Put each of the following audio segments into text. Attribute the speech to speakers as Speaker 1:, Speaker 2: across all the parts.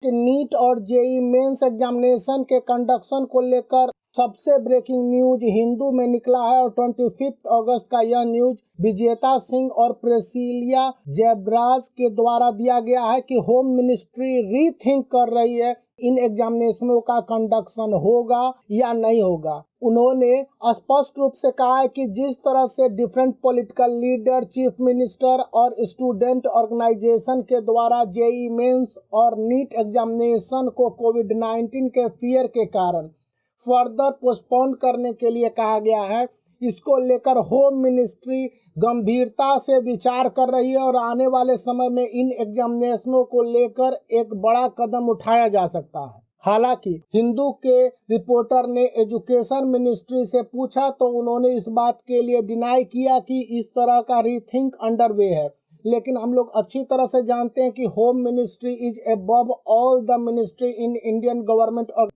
Speaker 1: NEET और JEE mains examination के conduction को लेकर सबसे ब्रेकिंग न्यूज हिंदू में निकला है और 25 अगस्त का यह न्यूज विजेता सिंह और प्रेसिलिया जयब्राज के द्वारा दिया गया है कि होम मिनिस्ट्री रीथिंक कर रही है इन एग्जामिनेशनों का कंडक्शन होगा या नहीं होगा। उन्होंने स्पष्ट रूप से कहा है कि जिस तरह से different political leader, chief minister और स्टूडेंट ऑर्गेनाइजेशन के द्वारा जेई मेंस और नीट एग्जामिनेशन को कोविड-19 के फियर के कारण फर्दर पोस्टपोन करने के लिए कहा गया है, इसको लेकर होम मिनिस्ट्री गंभीरता से विचार कर रही है और आने वाले समय में इन एग्जामिनेशनों को लेकर एक बड़ा कदम उठाया जा सकता है। हालांकि हिंदू के रिपोर्टर ने एजुकेशन मिनिस्ट्री से पूछा तो उन्होंने इस बात के लिए डिनाई किया कि इस तरह का रीथिंक अंडरवे है, लेकिन हम लोग अच्छी तरह से जानते हैं कि home ministry is above all the ministry in Indian government. और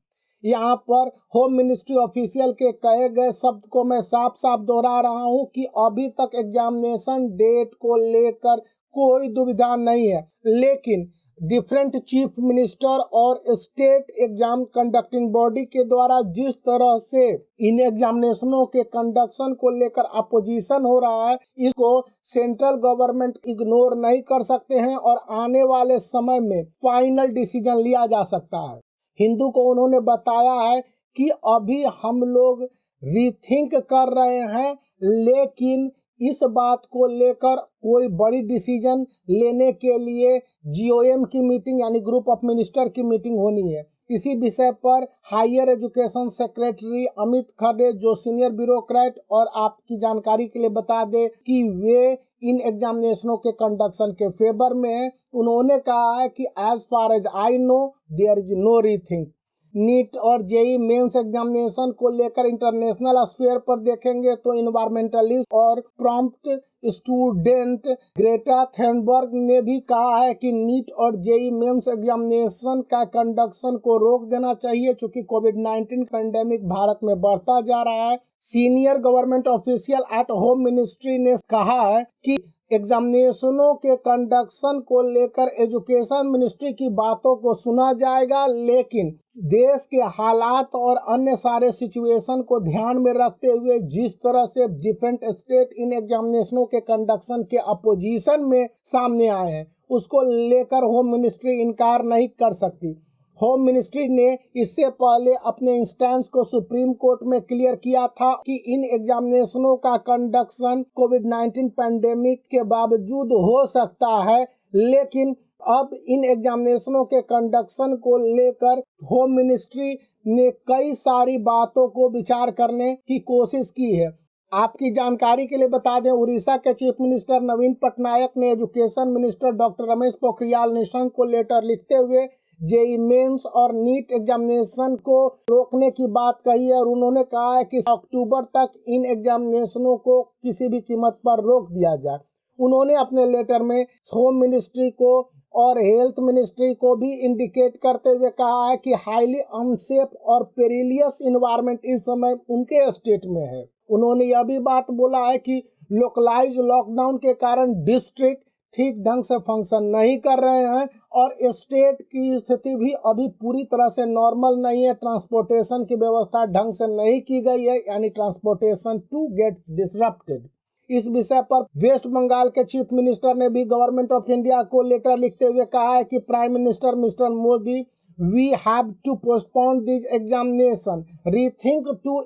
Speaker 1: यहाँ पर होम मिनिस्ट्री ऑफिशियल के कहे गए शब्द को मैं साफ साफ दोहरा रहा हूँ कि अभी तक एग्जामिनेशन डेट को लेकर कोई दुविधा नहीं है, लेकिन डिफरेंट चीफ मिनिस्टर और स्टेट एग्जाम कंडक्टिंग बॉडी के द्वारा जिस तरह से इन एग्जामिनेशनों के कंडक्शन को लेकर अपोजिशन हो रहा है, इसको सेंट्रल गवर्नमेंट इग्नोर नहीं कर सकते हैं और आने वाले समय में फाइनल डिसीजन लिया जा सकता है। हिंदू को उन्होंने बताया है कि अभी हम लोग रीथिंक कर रहे हैं, लेकिन इस बात को लेकर कोई बड़ी डिसीजन लेने के लिए जीओएम की मीटिंग यानी ग्रुप ऑफ मिनिस्टर की मीटिंग होनी है। इसी विषय पर higher education secretary Amit Khare जो सीनियर ब्यूरोक्रेट, और आपकी जानकारी के लिए बता दे कि वे इन एग्जामिनेशनों के कंडक्शन के फेवर में है। उन्होंने कहा है कि as far as I know there is no rethink. NEET और जेई मेंस एग्जामिनेशन को लेकर इंटरनेशनल स्फीयर पर देखेंगे तो इन्वायरमेंटलिस्ट और प्रॉम्प्ट स्टूडेंट ग्रेटा थनबर्ग ने भी कहा है कि नीट और जेई मेंस एग्जामिनेशन का कंडक्शन को रोक देना चाहिए क्योंकि कोविड-19 पेंडेमिक भारत में बढ़ता जा रहा है। Senior government official at home ministry ने कहा है कि एग्जामिनेशनों के कंडक्शन को लेकर एजुकेशन मिनिस्ट्री की बातों को सुना जाएगा, लेकिन देश के हालात और अन्य सारे सिचुएशन को ध्यान में रखते हुए जिस तरह से डिफरेंट स्टेट इन एग्जामिनेशनों के कंडक्शन के अपोजिशन में सामने आए हैं, उसको लेकर होम मिनिस्ट्री इनकार नहीं कर सकती। होम मिनिस्ट्री ने इससे पहले अपने इंस्टेंस को सुप्रीम कोर्ट में क्लियर किया था कि इन एग्जामिनेशनों का कंडक्शन कोविड-19 पेंडेमिक के बावजूद हो सकता है, लेकिन अब इन एग्जामिनेशनों के कंडक्शन को लेकर होम मिनिस्ट्री ने कई सारी बातों को विचार करने की कोशिश की है। आपकी जानकारी के लिए बता दें, उड़ीसा के चीफ मिनिस्टर नवीन पटनायक ने education minister doctor Ramesh Pokhriyal Nishank को लेटर लिखते हुए जेई मेंस और नीट एग्जामिनेशन को रोकने की बात कही है और उन्होंने कहा है कि अक्टूबर तक इन एग्जामिनेशनों को किसी भी कीमत पर रोक दिया जाए। उन्होंने अपने लेटर में होम मिनिस्ट्री को और हेल्थ मिनिस्ट्री को भी इंडिकेट करते हुए कहा है कि हाईली अनसेफ और पेरिलियस इन्वायरमेंट इस समय उनके स्टेट में है। उन्होंने यह भी बात बोला है कि लोकलाइज लॉकडाउन के कारण डिस्ट्रिक्ट ठीक ढंग से फंक्शन नहीं कर रहे हैं और स्टेट की स्थिति भी अभी पूरी तरह से नॉर्मल नहीं है। ट्रांसपोर्टेशन की व्यवस्था ढंग से नहीं की गई है, यानी ट्रांसपोर्टेशन टू गेट डिसरप्टेड। इस विषय पर वेस्ट बंगाल के चीफ मिनिस्टर ने भी गवर्नमेंट ऑफ इंडिया को लेटर लिखते हुए कहा है कि prime minister mister Modi, we have to postpone this examination, rethink to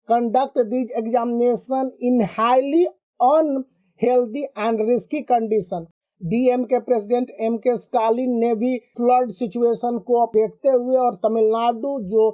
Speaker 1: conduct this examination in highly unhealthy and risky condition. DM के प्रेसिडेंट एम के स्टालिन ने भी फ्लड सिचुएशन को देखते हुए और तमिलनाडु जो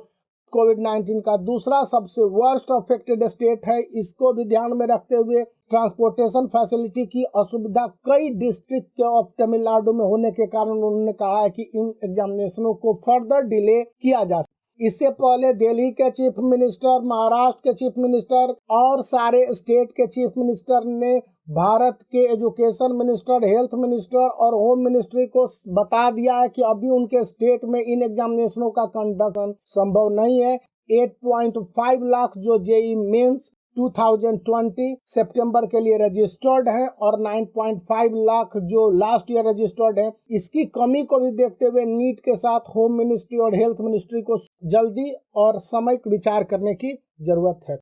Speaker 1: कोविड-19 का दूसरा सबसे वर्स्ट अफेक्टेड स्टेट है, इसको भी ध्यान में रखते हुए ट्रांसपोर्टेशन फैसिलिटी की असुविधा कई डिस्ट्रिक्ट के ऑफ तमिलनाडु में होने के कारण उन्होंने कहा है कि इन एग्जामिनेशनों को फर्दर डिले किया जा सकता। इससे पहले दिल्ली के चीफ मिनिस्टर, महाराष्ट्र के चीफ मिनिस्टर और सारे स्टेट के चीफ मिनिस्टर ने भारत के एजुकेशन मिनिस्टर, हेल्थ मिनिस्टर और होम मिनिस्ट्री को बता दिया है कि अभी उनके स्टेट में इन एग्जामिनेशनों का कंडक्शन संभव नहीं है। 8.5 लाख जो जेई मेंस 2020 सितंबर के लिए रजिस्टर्ड हैं और 9.5 लाख जो लास्ट ईयर रजिस्टर्ड हैं। इसकी कमी को भी देखते हुए नीट के साथ होम मिनिस्ट्री और हेल्थ मिनिस्ट्री को जल्दी और समय विचार करने की जरूरत है।